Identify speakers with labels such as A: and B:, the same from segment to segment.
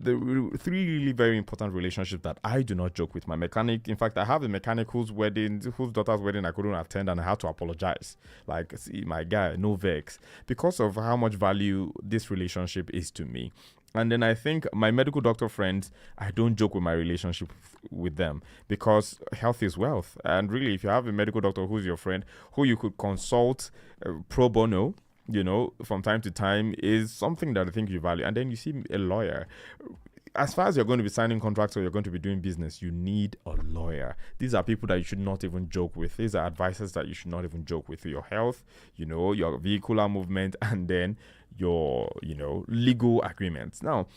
A: three really very important relationships that I do not joke with my mechanic. In fact, I have a mechanic whose daughter's wedding I couldn't attend, and I had to apologize. Like, see, my guy, no vex, because of how much value this relationship is to me. And then I think my medical doctor friends, I don't joke with my relationship with them, because health is wealth. And really, if you have a medical doctor who's your friend, who you could consult pro bono, from time to time, is something that I think you value. And then you see a lawyer. As far as you're going to be signing contracts or you're going to be doing business, you need a lawyer. These are people that you should not even joke with. These are advisors that you should not even joke with. Your health, your vehicular movement, and then your, legal agreements. Now,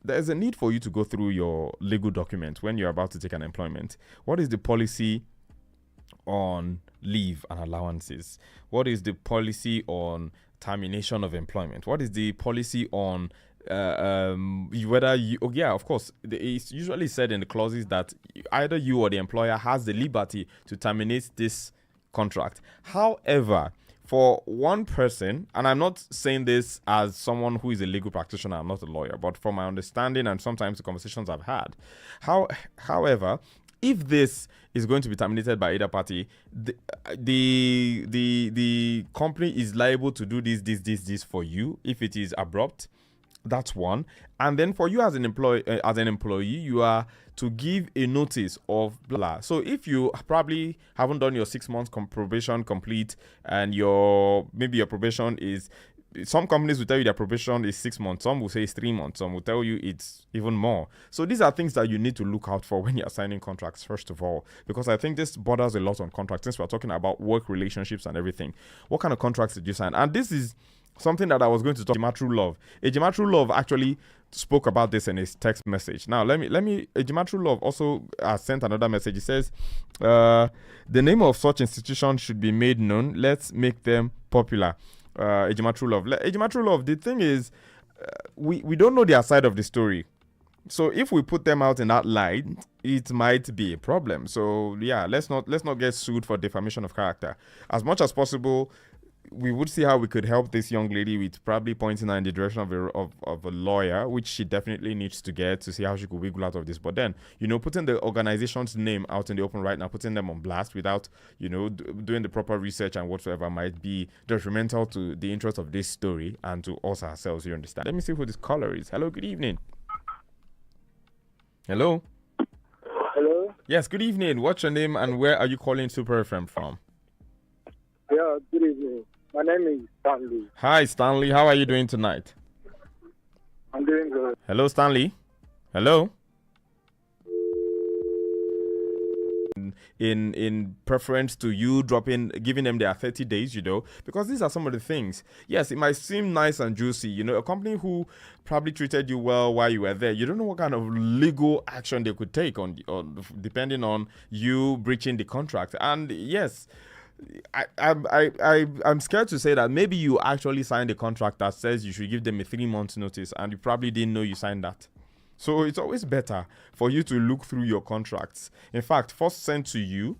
A: there's a need for you to go through your legal documents when you're about to take an employment. What is the policy on leave and allowances? What is the policy on termination of employment? What is the policy on of course, it's usually said in the clauses that either you or the employer has the liberty to terminate this contract. However, for one person, and I'm not saying this as someone who is a legal practitioner, I'm not a lawyer, but from my understanding and sometimes the conversations I've had, however, if this is going to be terminated by either party, the company is liable to do this for you if it is abrupt. That's one. And then for you as an employee, you are to give a notice of blah. So if you probably haven't done your 6 months probation complete, and maybe your probation is, some companies will tell you their probation is 6 months, some will say it's 3 months, some will tell you it's even more. So these are things that you need to look out for when you're signing contracts, first of all, because I think this borders a lot on contracts, since we're talking about work relationships and everything. What kind of contracts did you sign? And this is something that I was going to talk about. Ejima True Love. Ejima True Love actually spoke about this in his text message. Now, Ejima True Love also sent another message. He says, the name of such institutions should be made known. Let's make them popular. Ejima True Love. Ejima True Love, the thing is, we don't know their side of the story. So if we put them out in that light, it might be a problem. So yeah, let's not get sued for defamation of character. As much as possible, we would see how we could help this young lady with probably pointing her in the direction of a lawyer, which she definitely needs to get, to see how she could wiggle out of this. But then, putting the organization's name out in the open right now, putting them on blast without, doing the proper research and whatsoever, might be detrimental to the interest of this story and to us ourselves, you understand? Let me see who this caller is. Hello, good evening. Hello?
B: Hello?
A: Yes, good evening. What's your name and where are you calling Super FM from?
B: Yeah, good evening. My name is Stanley.
A: Hi, Stanley. How are you doing tonight?
B: I'm doing good.
A: Hello, Stanley. Hello. In preference to you giving them their 30 days, because these are some of the things. Yes, it might seem nice and juicy, a company who probably treated you well while you were there. You don't know what kind of legal action they could take on depending on you breaching the contract. And yes, I'm scared to say that maybe you actually signed a contract that says you should give them a 3 months notice, and you probably didn't know you signed that. So it's always better for you to look through your contracts. In fact, first send to you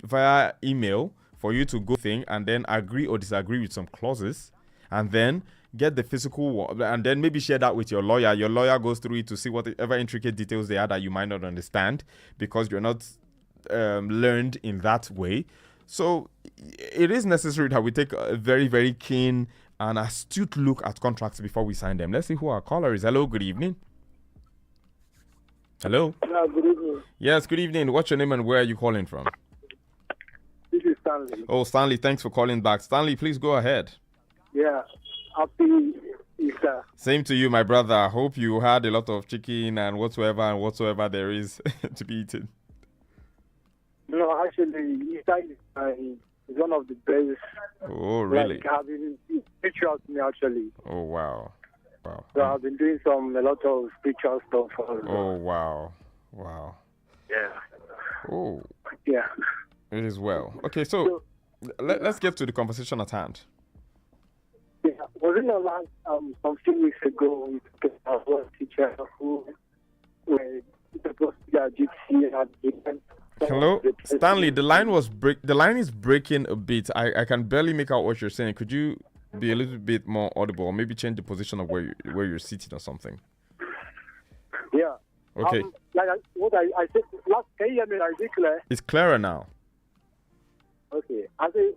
A: via email for you to go thing and then agree or disagree with some clauses, and then get the physical one, and then maybe share that with your lawyer. Your lawyer goes through it to see whatever intricate details they are that you might not understand because you're not learned in that way. So it is necessary that we take a very, very keen and astute look at contracts before we sign them. Let's see who our caller is. Hello, good evening. Hello?
B: Yeah, good evening.
A: Yes, good evening. What's your name and where are you calling from?
B: This is Stanley.
A: Oh, Stanley, thanks for calling back. Stanley, please go ahead.
B: Yeah, happy Easter.
A: Same to you, my brother. I hope you had a lot of chicken and whatsoever there is to be eaten.
B: No, actually, Easter is one of the best.
A: Oh, really?
B: Like, having spiritual to me, actually.
A: Oh, wow.
B: So I've been doing a lot of spiritual stuff.
A: Oh, wow.
B: Yeah.
A: Oh.
B: Yeah.
A: It is well. Okay, so let's get to the conversation at hand.
B: Yeah. Wasn't the last, some few weeks ago, we had a teacher who was supposed to be a GT and
A: hello, Stanley. The line is breaking a bit. I can barely make out what you're saying. Could you be a little bit more audible, or maybe change the position of where you're sitting or something?
B: Yeah.
A: Okay.
B: What I said last. Can you hear me? Is it clear?
A: It's clearer now.
B: Okay. I said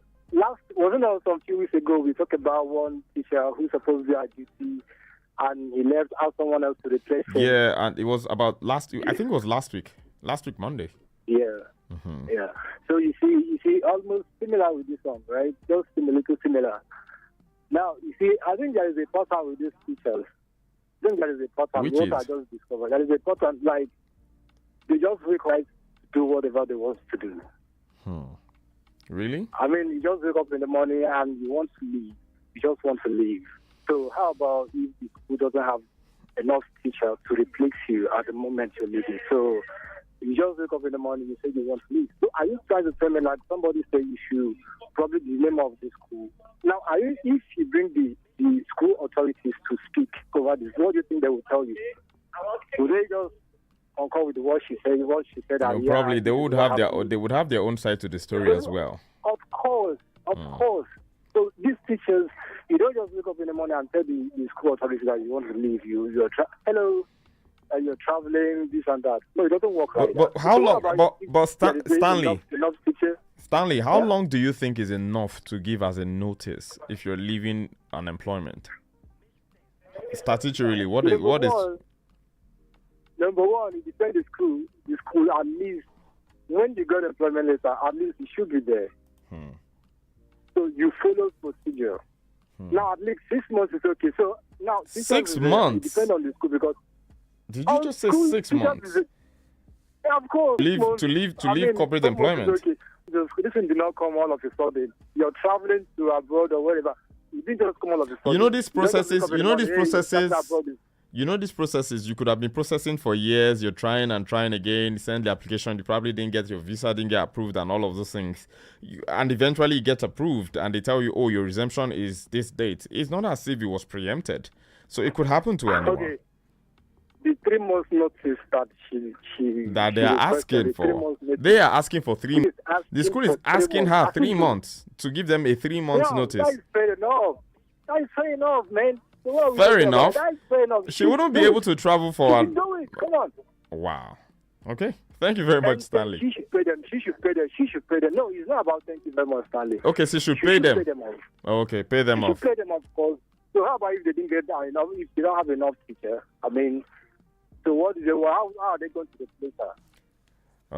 B: wasn't there some few weeks ago we talked about one teacher who's supposed to be at duty and he left out someone else to replace him.
A: Yeah, and it was about I think it was last week Monday.
B: Yeah.
A: Mm-hmm.
B: Yeah. So you see, almost similar with this one, right? Just a little similar. Now, you see, I think there is a pattern with these teachers. I think there is a pattern.
A: Which
B: what
A: is?
B: I just discovered. There is a pattern, like, they just require to do whatever they want to do.
A: Really?
B: I mean, you just wake up in the morning and you want to leave. You just want to leave. So how about if the school doesn't have enough teachers to replace you at the moment you're leaving? So you just wake up in the morning, you say you want to leave. So are you trying to tell me, like, somebody say you should probably the name of the school? Now, if you bring the school authorities to speak over this, what do you think they will tell you? Would they just concur with what she said?
A: Probably they would have their own side to the story as well.
B: Of course. So these teachers, you don't just wake up in the morning and tell the school authorities that you want to leave. You're traveling, this and that. No, it doesn't work like that.
A: But how long? But Stanley,
B: Stanley,
A: how long do you think is enough to give as a notice if you're leaving unemployment? Statutorily, what is?
B: Number one, it depends the school at least when you got employment letter, at least it should be there. So you follow procedure. Now at least 6 months is okay. So now
A: 6 months.
B: It depends on the school because.
A: Did you just say 6 months?
B: Yeah, of course.
A: To leave corporate employment.
B: Okay. This thing did not come all of a sudden. You're traveling to abroad or wherever. It didn't just come all of a sudden.
A: You know these processes. You could have been processing for years. You're trying and trying again. Send the application. You probably didn't get your visa, didn't get approved, and all of those things. And eventually, you get approved, and they tell you, "Oh, your resumption is this date." It's not as if it was preempted, so it could happen to anyone.
B: Okay. The 3 months notice that
A: they are asking for. They are asking for 3 months. The school is asking her 3 months to give them a 3 months notice.
B: That is fair enough. That is fair enough, man.
A: Fair enough.
B: That's fair enough.
A: She wouldn't be able to travel for.
B: Do it. Come on.
A: Wow. Okay. Thank you very much, Stanley.
B: She should pay them. She should pay them. No, it's not about thank you very much, Stanley.
A: Okay, so she should pay them.
B: Off.
A: Okay, pay them off.
B: Pay them off, of course. So how about if they didn't get enough? If they don't have enough teacher, I mean, so how are they going to replace her?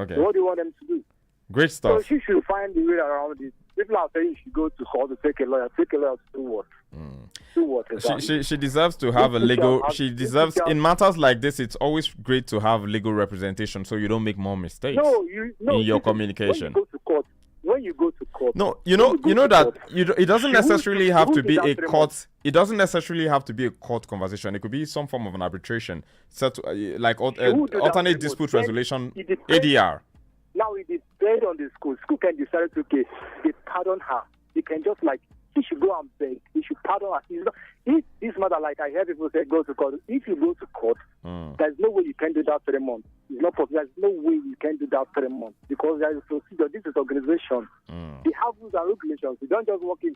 A: Okay.
B: So what do you want them to do?
A: Great stuff.
B: So she should find the way around it. People are saying she should go to court to take a lawyer. Take a lawyer to do what? Do what exactly?
A: She deserves to have a legal. She deserves in matters like this. It's always great to have legal representation so you don't make more mistakes in your communication.
B: When you go to court.
A: No, you know that it doesn't necessarily have to be a court. It doesn't necessarily have to be a court conversation. It could be some form of an arbitration, set like alternate dispute resolution (ADR).
B: Now it depends on the school. School can decide to they pardon her. They can just she should go and beg. They should pardon her. If this matter, like I hear people say, go to court. If you go to court, there's no way you can do that 3 months. It's not possible. There's no way you can do that 3 months because there is a procedure. This is organization. They have rules and regulations. You don't just walk in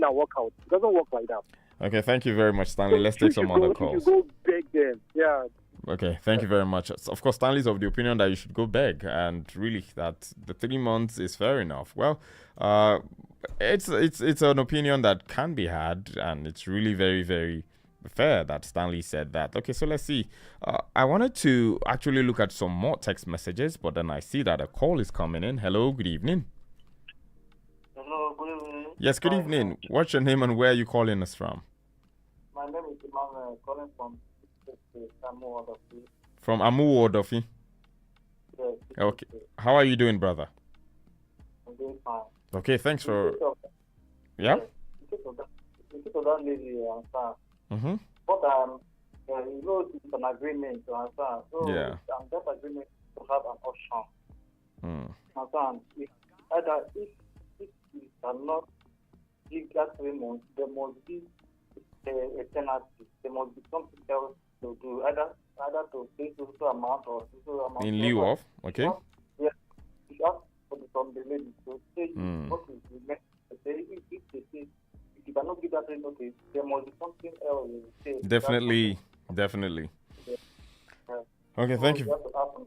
B: and walk out. It doesn't work like that.
A: Okay, thank you very much, Stanley. Let's take some other calls.
B: You should go beg them. Yeah.
A: Okay, thank you very much. Of course, Stanley's of the opinion that you should go beg, and really that the 3 months is fair enough. Well, it's an opinion that can be had, and it's really very, very fair that Stanley said that. Okay, so let's see. I wanted to actually look at some more text messages, but then I see that a call is coming in. Hello, good evening.
C: Hello, good evening.
A: Yes, good evening. What's your name and where are you calling us from?
C: My name is Emmanuel, calling from Amu Odofi.
A: From Amu Odofi?
C: Yes.
A: Okay. How are you doing, brother?
C: I'm doing fine.
A: Okay, thanks for... Yeah?
C: In case of that lady,
A: Mm-hmm.
C: But it's an agreement to answer. So
A: yeah.
C: That agreement to have an option. If you cannot give that 3 months, there must be a penalty. There must be something else to do, either to pay so amount or so amount.
A: In lieu of, okay?
C: Yes. You ask from the lady to say what is the next. If they say if you cannot give that notice, there must be something else.
A: Definitely.
C: Yeah.
A: Okay,
C: So
A: thank
C: you
A: you.
C: have to happen.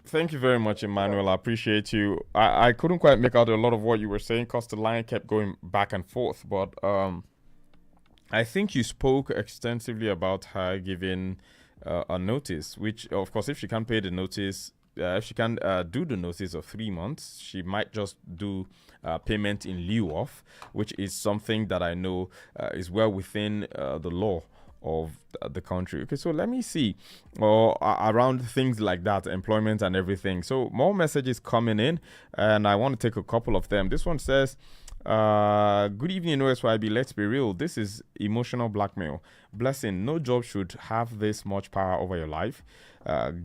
A: Thank you very much, Emmanuel. I appreciate you. I couldn't quite make out a lot of what you were saying because the line kept going back and forth. But I think you spoke extensively about her giving a notice, which, of course, if she can't pay the notice, if she can do the notice of 3 months, she might just do payment in lieu of, which is something that I know is well within the law of the country. Okay, so let me see, or around things like that, employment and everything. So more messages coming in, and I want to take a couple of them. This one says, good evening, OSYB. Let's be real. This is emotional blackmail. Blessing, no job should have this much power over your life.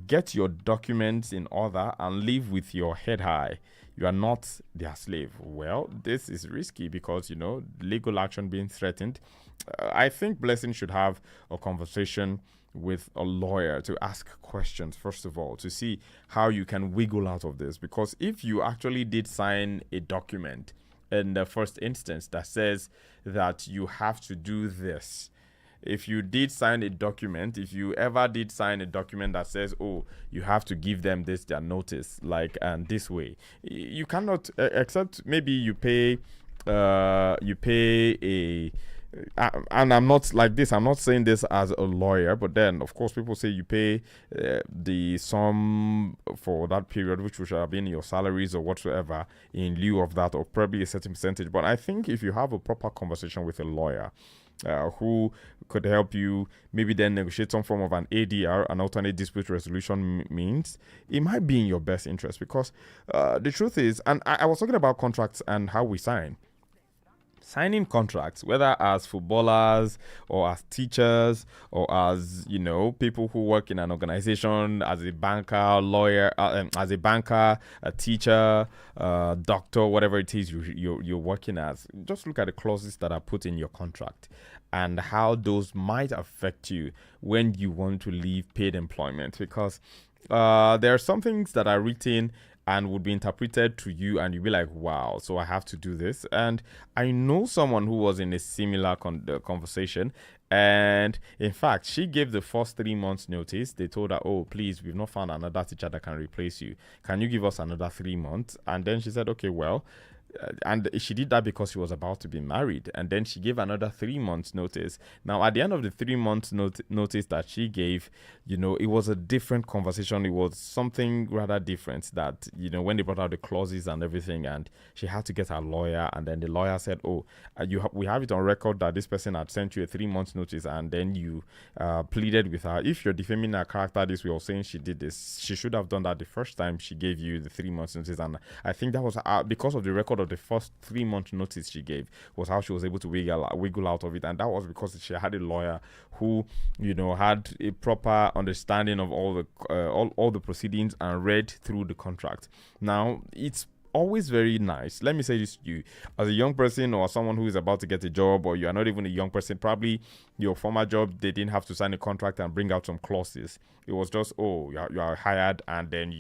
A: Get your documents in order and live with your head high. You are not their slave. Well, this is risky because, legal action being threatened. I think Blessing should have a conversation with a lawyer to ask questions, first of all, to see how you can wiggle out of this. Because if you actually did sign a document in the first instance that says that you have to do this, if you did sign a document, if you ever did sign a document that says, oh, you have to give them this, their notice, like, and this way, you cannot, except maybe you pay a, and I'm not like this, I'm not saying this as a lawyer, but then, of course, people say you pay the sum for that period, which should have been your salaries or whatsoever, in lieu of that, or probably a certain percentage. But I think if you have a proper conversation with a lawyer, who could help you maybe then negotiate some form of an ADR, an alternate dispute resolution means, it might be in your best interest. Because the truth is, and I was talking about contracts and how we signing contracts, whether as footballers or as teachers or as people who work in an organization, as a banker, lawyer, as a banker, a teacher, doctor, whatever it is you're working as. Just look at the clauses that are put in your contract and how those might affect you when you want to leave paid employment. Because there are some things that are written and would be interpreted to you, and you'll be like, wow, so I have to do this. And I know someone who was in a similar conversation, and in fact, she gave the first 3 months notice. They told her, oh, please, we've not found another teacher that can replace you. Can you give us another 3 months? And then she said, okay, well, and she did that because she was about to be married, and then she gave another 3 months notice. Now at the end of the 3 months notice that she gave, it was a different conversation. It was something rather different, that when they brought out the clauses and everything, and she had to get her lawyer, and then the lawyer said, oh, we have it on record that this person had sent you a 3 months notice, and then you pleaded with her, if you're defaming her character this way or saying she did this, she should have done that the first time she gave you the 3 months notice. And I think that was because of the record of the first 3 month notice she gave, was how she was able to wiggle out of it. And that was because she had a lawyer who had a proper understanding of all the proceedings and read through the contract. Now, it's always very nice. Let me say this to you, as a young person or someone who is about to get a job, or you are not even a young person, probably your former job, they didn't have to sign a contract and bring out some clauses. It was just, oh, you are hired, and then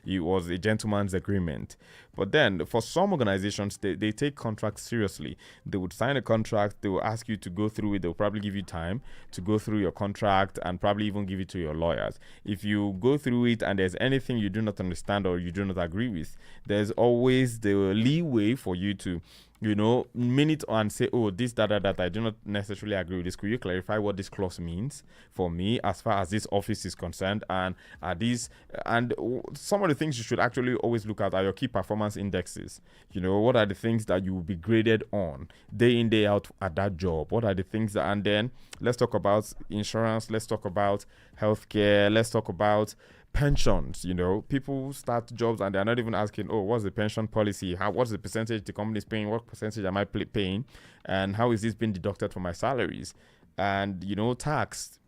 A: it was a gentleman's agreement. But then for some organizations, they take contracts seriously. They would sign a contract, they will ask you to go through it, they'll probably give you time to go through your contract and probably even give it to your lawyers. If you go through it and there's anything you do not understand or you do not agree with, there's always the leeway for you to minute and say, oh, this, that, I do not necessarily agree with this. Could you clarify what this clause means for me as far as this office is concerned? And some of the things you should actually always look at are your key performance indexes. What are the things that you will be graded on day in, day out at that job? What are the things that, and then let's talk about insurance, let's talk about healthcare, let's talk about pensions. People start jobs and they're not even asking, oh, what's the pension policy? What's the percentage the company is paying? What percentage am I paying? And how is this being deducted from my salaries? And, tax,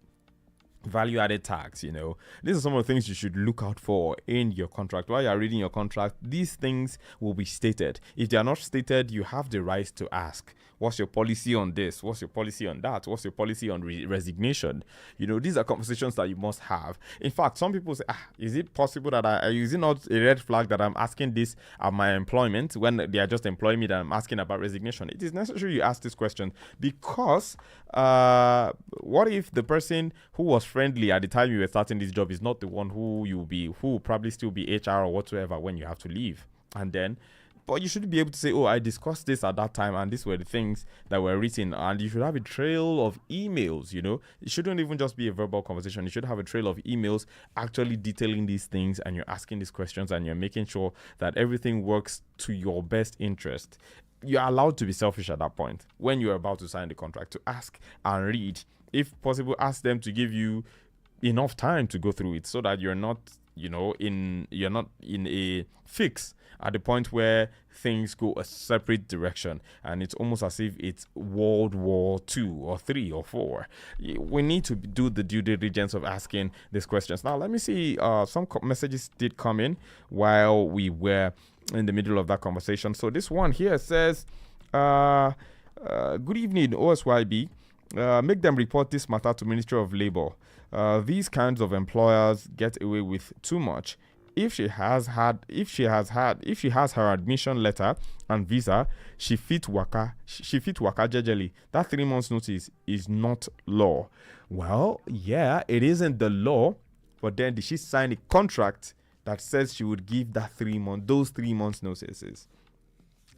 A: value-added tax. These are some of the things you should look out for in your contract. While you're reading your contract, these things will be stated. If they are not stated, you have the right to ask, what's your policy on this? What's your policy on that? What's your policy on resignation? These are conversations that you must have. In fact, some people say, is it possible that is it not a red flag that I'm asking this at my employment when they are just employing me, that I'm asking about resignation? It is necessary you ask this question, because what if the person who was friendly at the time you were starting this job is not the one who will probably still be HR or whatsoever when you have to leave. And then, but you should be able to say, oh, I discussed this at that time and these were the things that were written. And you should have a trail of emails, It shouldn't even just be a verbal conversation. You should have a trail of emails actually detailing these things, and you're asking these questions and you're making sure that everything works to your best interest. You're allowed to be selfish at that point when you're about to sign the contract, to ask and read. If possible, ask them to give you enough time to go through it so that you're not in a fix at the point where things go a separate direction and it's almost as if it's World War II or 3 or 4. We need to do the due diligence of asking these questions. Now, let me see. Some messages did come in while we were in the middle of that conversation. So this one here says, good evening, OSYB. Make them report this matter to Ministry of Labour. These kinds of employers get away with too much. If she has her admission letter and visa, she fit waka jejely. That 3 months notice is not law. Well, yeah, it isn't the law, but then did she sign a contract that says she would give those 3 months notices?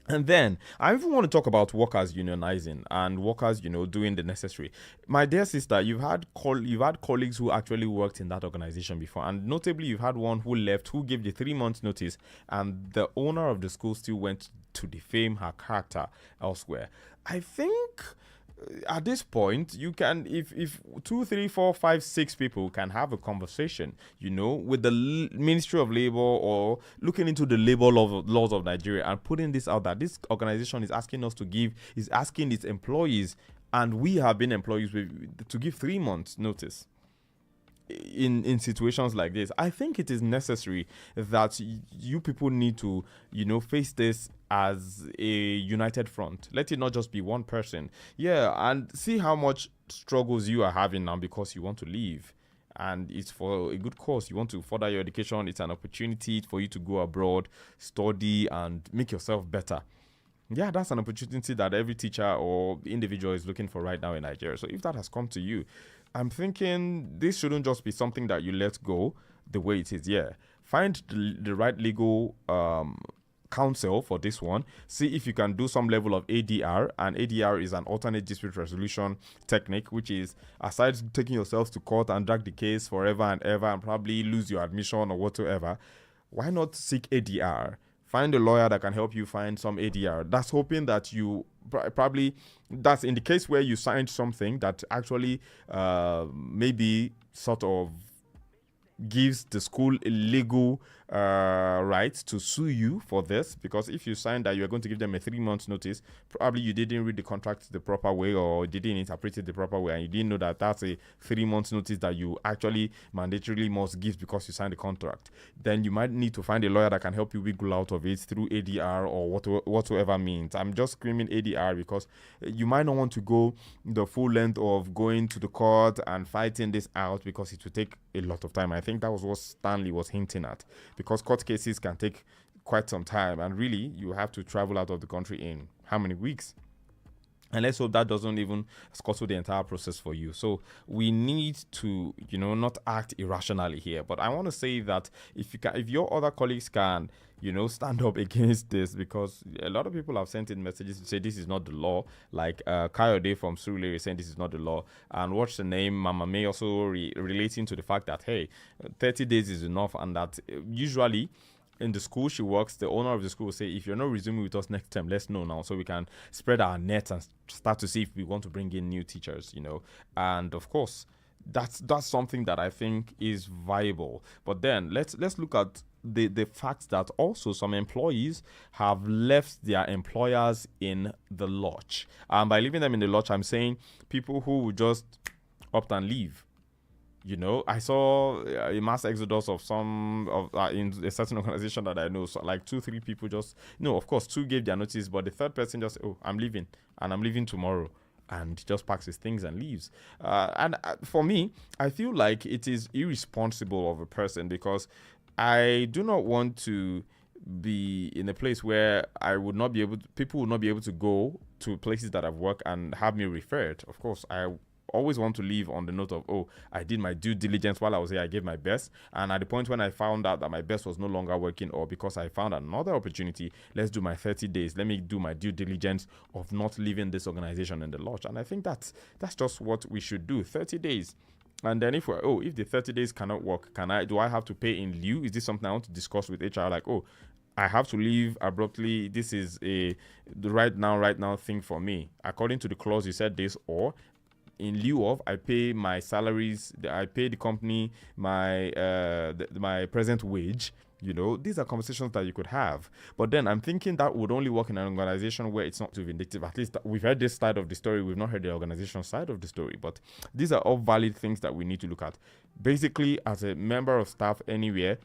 A: And then I even want to talk about workers unionizing and workers, doing the necessary. My dear sister, you've had colleagues who actually worked in that organization before, and notably, you've had one who left, who gave the 3 months notice, and the owner of the school still went to defame her character elsewhere. I think at this point, you can, if 2, 3, 4, 5, 6 people can have a conversation, with the Ministry of Labor or looking into the labor laws of Nigeria and putting this out, that this organization is asking its employees, and we have been employees, to give 3 months notice. In situations like this, I think it is necessary that you people need to, face this as a united front. Let it not just be one person. Yeah, and see how much struggles you are having now because you want to leave. And it's for a good cause. You want to further your education. It's an opportunity for you to go abroad, study, and make yourself better. Yeah, that's an opportunity that every teacher or individual is looking for right now in Nigeria. So if that has come to you, I'm thinking this shouldn't just be something that you let go the way it is. Yeah, find the right legal counsel for this one. See if you can do some level of ADR, and ADR is an alternate dispute resolution technique, which is, aside taking yourself to court and drag the case forever and ever and probably lose your admission or whatsoever, why not seek ADR? Find a lawyer that can help you find some ADR. That's hoping that you probably, that's in the case where you signed something that actually maybe sort of gives the school a legal right to sue you for this, because if you signed that you're going to give them a 3 months notice, probably you didn't read the contract the proper way or didn't interpret it the proper way, and you didn't know that that's a 3 months notice that you actually mandatorily must give because you signed the contract. Then you might need to find a lawyer that can help you wiggle out of it through ADR or whatsoever means. I'm just screaming ADR because you might not want to go the full length of going to the court and fighting this out, because it will take a lot of time. I think that was what Stanley was hinting at, because court cases can take quite some time, and really you have to travel out of the country in how many weeks? And let's hope that doesn't even scuttle the entire process for you. So we need to, not act irrationally here. But I want to say that if your other colleagues can, stand up against this, because a lot of people have sent in messages to say this is not the law. Like Kayode from Surulere saying this is not the law. And what's the name? Mama May also relating to the fact that, hey, 30 days is enough, and that usually in the school she works, the owner of the school will say, if you're not resuming with us next term, let's know now, so we can spread our nets and start to see if we want to bring in new teachers, And of course, that's something that I think is viable. But then let's look at the fact that also some employees have left their employers in the lurch. And by leaving them in the lurch, I'm saying people who would just opt and leave. I saw a mass exodus of in a certain organization that I know. So like 2-3 people of course 2 gave their notice, but the third person just, I'm leaving, and I'm leaving tomorrow, and just packs his things and leaves. And for me, I feel like it is irresponsible of a person, because I do not want to be in a place where people would not be able to go to places that I've worked and have me referred. Of course, I always want to leave on the note of, oh, I did my due diligence while I was here, I gave my best, and at the point when I found out that my best was no longer working, or because I found another opportunity, let's do my 30 days. Let me do my due diligence of not leaving this organization in the lurch. And I think that's just what we should do. 30 days. And then if the 30 days cannot work, do I have to pay in lieu? Is this something I want to discuss with HR? Like, oh, I have to leave abruptly. This is the right now thing for me. According to the clause, you said this, or in lieu of, I pay my salaries, I pay the company my my present wage. These are conversations that you could have. But then I'm thinking that would only work in an organization where it's not too vindictive. At least we've heard this side of the story. We've not heard the organization side of the story. But these are all valid things that we need to look at. Basically, as a member of staff anywhere,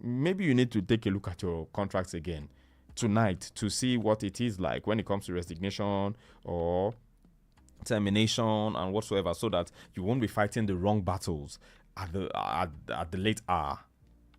A: maybe you need to take a look at your contracts again tonight to see what it is like when it comes to resignation or termination and whatsoever, so that you won't be fighting the wrong battles at the late hour.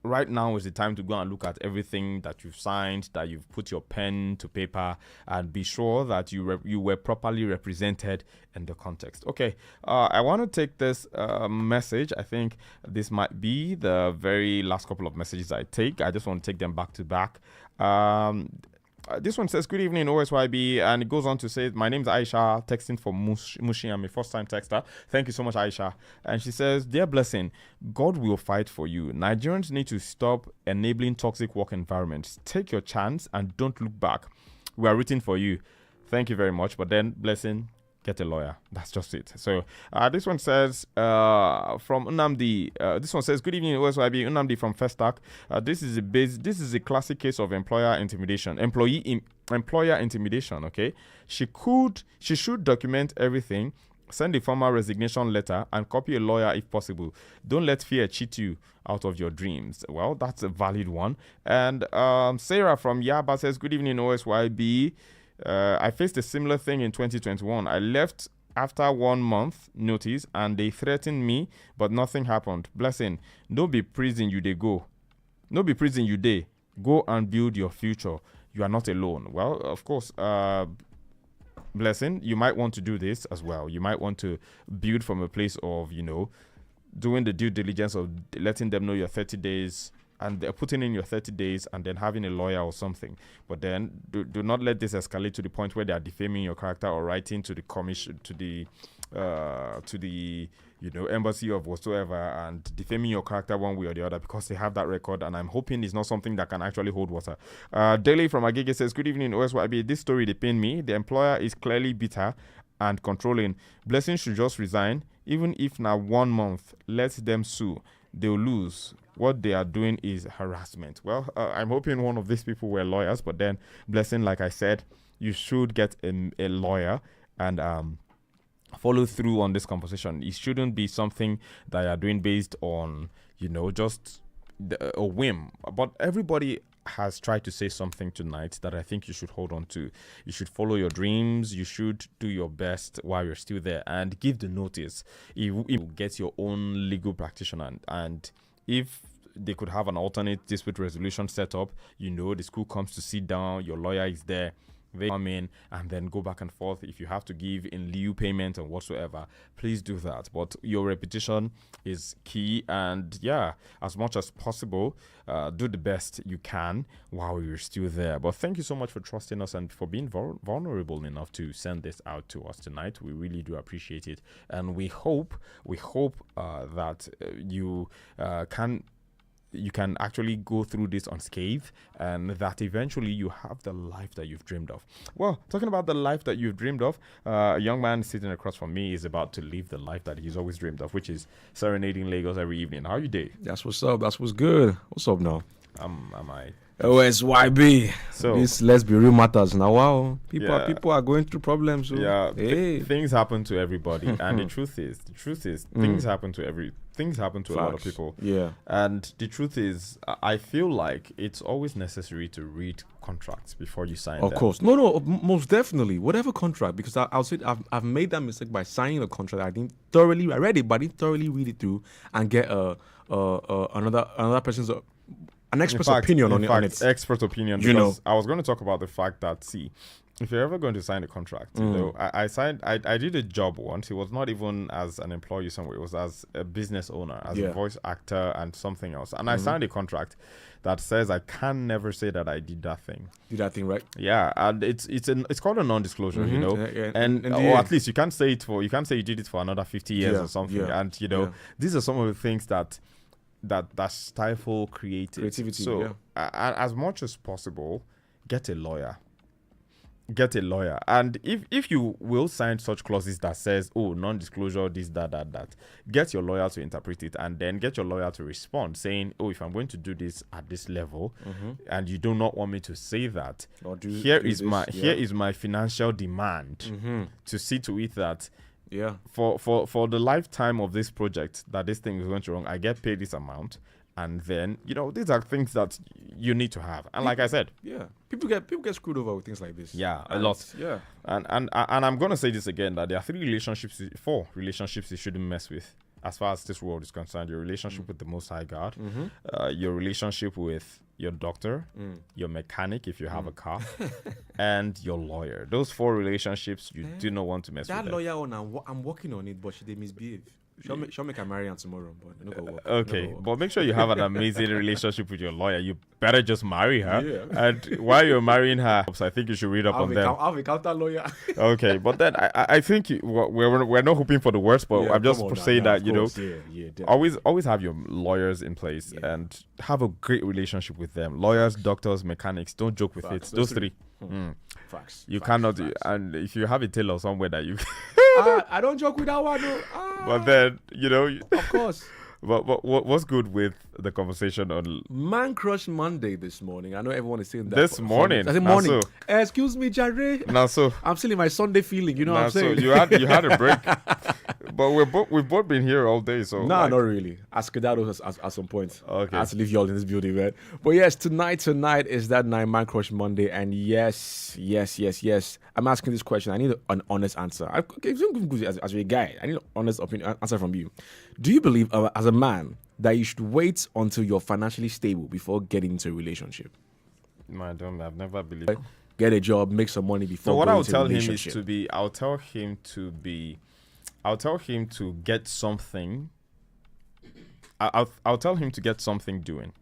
A: Right now is the time to go and look at everything that you've signed, that you've put your pen to paper, and be sure that you were properly represented in the context. Okay, I want to take this message. I think this might be the very last couple of messages I take. I just want to take them back to back. This one says, good evening, OSYB, and it goes on to say, my name is Aisha, texting from Mushi. I'm a first-time texter. Thank you so much, Aisha. And she says, dear Blessing, God will fight for you. Nigerians need to stop enabling toxic work environments. Take your chance and don't look back. We are rooting for you. Thank you very much. But then, Blessing, get a lawyer. That's just it. So this one says from Unamdi. This one says, good evening, OSYB. Unamdi from Festac. This is a classic case of employer intimidation. Employer intimidation. Okay, she should document everything. Send a formal resignation letter and copy a lawyer if possible. Don't let fear cheat you out of your dreams. Well, that's a valid one. And Sarah from Yaba says, good evening, OSYB. I faced a similar thing in 2021. I left after 1 month notice and they threatened me, but nothing happened. Blessing, no be prison you dey go. No be prison you dey. Go and build your future. You are not alone. Well, of course, Blessing, you might want to do this as well. You might want to build from a place of, doing the due diligence of letting them know your 30 days and they're putting in your 30 days and then having a lawyer or something. But then do not let this escalate to the point where they are defaming your character or writing to the commission, to the embassy of whatsoever and defaming your character one way or the other, because they have that record, and I'm hoping it's not something that can actually hold water. Daily from Agege says, good evening, OSYB. This story, they pain me. The employer is clearly bitter and controlling. Blessing should just resign. Even if now 1 month, let them sue. They'll lose. What they are doing is harassment. Well, I'm hoping one of these people were lawyers, but then, Blessing, like I said, you should get a lawyer and follow through on this conversation. It shouldn't be something that you're doing based on, just a whim. But everybody has tried to say something tonight that I think you should hold on to. You should follow your dreams. You should do your best while you're still there and give the notice. You get your own legal practitioner, and if they could have an alternate dispute resolution set up, the school comes to sit down, your lawyer is there, they come in and then go back and forth. If you have to give in lieu payment or whatsoever, please do that. But your reputation is key, and as much as possible, do the best you can while you're still there. But thank you so much for trusting us and for being vulnerable enough to send this out to us tonight. We really do appreciate it, and we hope that you can actually go through this unscathed, and that eventually you have the life that you've dreamed of. Well, talking about the life that you've dreamed of, a young man sitting across from me is about to live the life that he's always dreamed of, which is serenading Lagos every evening. How are you doing?
D: That's what's up. That's what's good. What's up now?
A: Am I?
D: OSYB.
A: So
D: this let's be real matters now. Wow, people are going through problems. So.
A: Yeah,
D: hey.
A: Things happen to everybody, and the truth is, things happen to a lot of people.
D: Yeah,
A: and the truth is, I feel like it's always necessary to read contracts before you sign them.
D: Of course, no, most definitely. Whatever contract, because I'll say I've made that mistake by signing a contract. I read it, but I didn't thoroughly read it through and get another person's. An expert's opinion on it.
A: Expert opinion. Because I was going to talk about the fact that, if you're ever going to sign a contract, you know, I did a job once. It was not even as an employee somewhere. It was as a business owner, as a voice actor and something else. And I signed a contract that says I can never say that I did that thing.
D: Did that thing, right?
A: Yeah, and it's called a non-disclosure, you know, and or at least you can't say you did it for another 50 years or something. And you know, these are some of the things that stifle creativity. So as much as possible, get a lawyer. And if you will sign such clauses that says, oh, non-disclosure, this, that, get your lawyer to interpret it, and then get your lawyer to respond saying, oh, if I'm going to do this at this level and you do not want me to say that, here is my financial demand to see to it that for the lifetime of this project that this thing is going wrong, I get paid this amount. And then, you know, these are things that you need to have. And like I said,
D: people get screwed over with things like this.
A: Yeah, a lot. Yeah. And I'm gonna say this again, that there are 4 relationships you shouldn't mess with as far as this world is concerned. Your relationship with the Most High God, your relationship with your doctor, your mechanic if you have a car, and your lawyer. Those 4 relationships you do not want to mess with.
D: That lawyer I'm working on it, but she did misbehave. She'll make a marry on tomorrow, but it not gonna work.
A: Okay, but make sure you have an amazing relationship with your lawyer. You better just marry her. And while you're marrying her, I think you should read up on them.
D: I'll be counter lawyer.
A: Okay, but then I think we're not hoping for the worst, but I'm just saying that, you know, always have your lawyers in place and have a great relationship with them. Lawyers, doctors, mechanics, don't joke with it. Those three.
D: Facts.
A: You cannot do, and if you have a tailor somewhere that you
D: I don't joke with that one.
A: But then, you know,
D: of course.
A: But what's good with the conversation on
D: Man Crush Monday this morning? I know everyone is saying that.
A: This morning.
D: I said morning. Excuse me, Jare.
A: Now so
D: I'm still in my Sunday feeling. You know what I'm saying?
A: So you had a break, but we've both been here all day. So
D: not really. I skedaddled at some point.
A: Okay.
D: I had to leave y'all in this building, man. But yes, tonight is that night, Man Crush Monday, and yes. I'm asking this question. I need an honest answer. As a guy, I need an honest answer from you. Do you believe, as a man, that you should wait until you're financially stable before getting into a relationship?
A: No, I don't. I've never believed.
D: Get a job, make some money before.
A: So what
D: going
A: I'll
D: into
A: tell
D: a
A: him is
D: relationship.
A: I'll tell him to get something. I'll tell him to get something doing.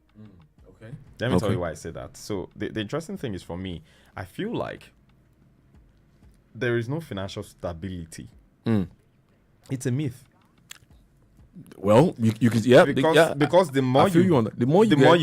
D: Okay.
A: Let me tell you why I say that. So the interesting thing is, for me, I feel like there is no financial stability. It's a myth.
D: Well, you can
A: because the more you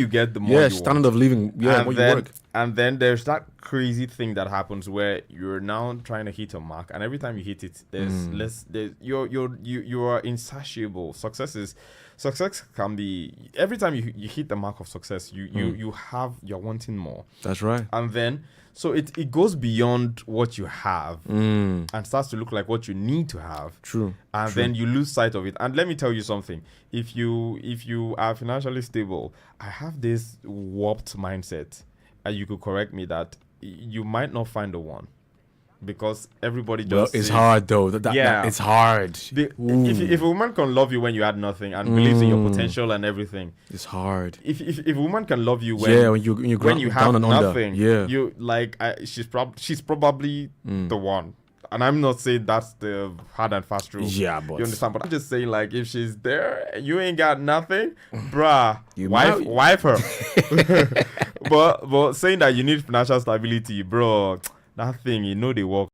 A: get, the more you
D: standard of living, the more you work.
A: And then there's that crazy thing that happens where you're now trying to hit a mark, and every time you hit it, there's less. You are insatiable. Success can be every time you hit the mark of success, you're wanting more.
D: That's right.
A: And then so it goes beyond what you have and starts to look like what you need to have.
D: True.
A: And then you lose sight of it. And let me tell you something. If you are financially stable, I have this warped mindset, and you could correct me, that you might not find the one. Because everybody just
D: it's hard though. It's hard.
A: If a woman can love you when you had nothing and believes in your potential and everything,
D: it's hard.
A: If a woman can love you when you have nothing, you like she's probably the one. And I'm not saying that's the hard and fast rule.
D: Yeah, but
A: you understand. But I'm just saying, like, if she's there and you ain't got nothing, bruh, wife her. but saying that you need financial stability, bro. That thing, they work.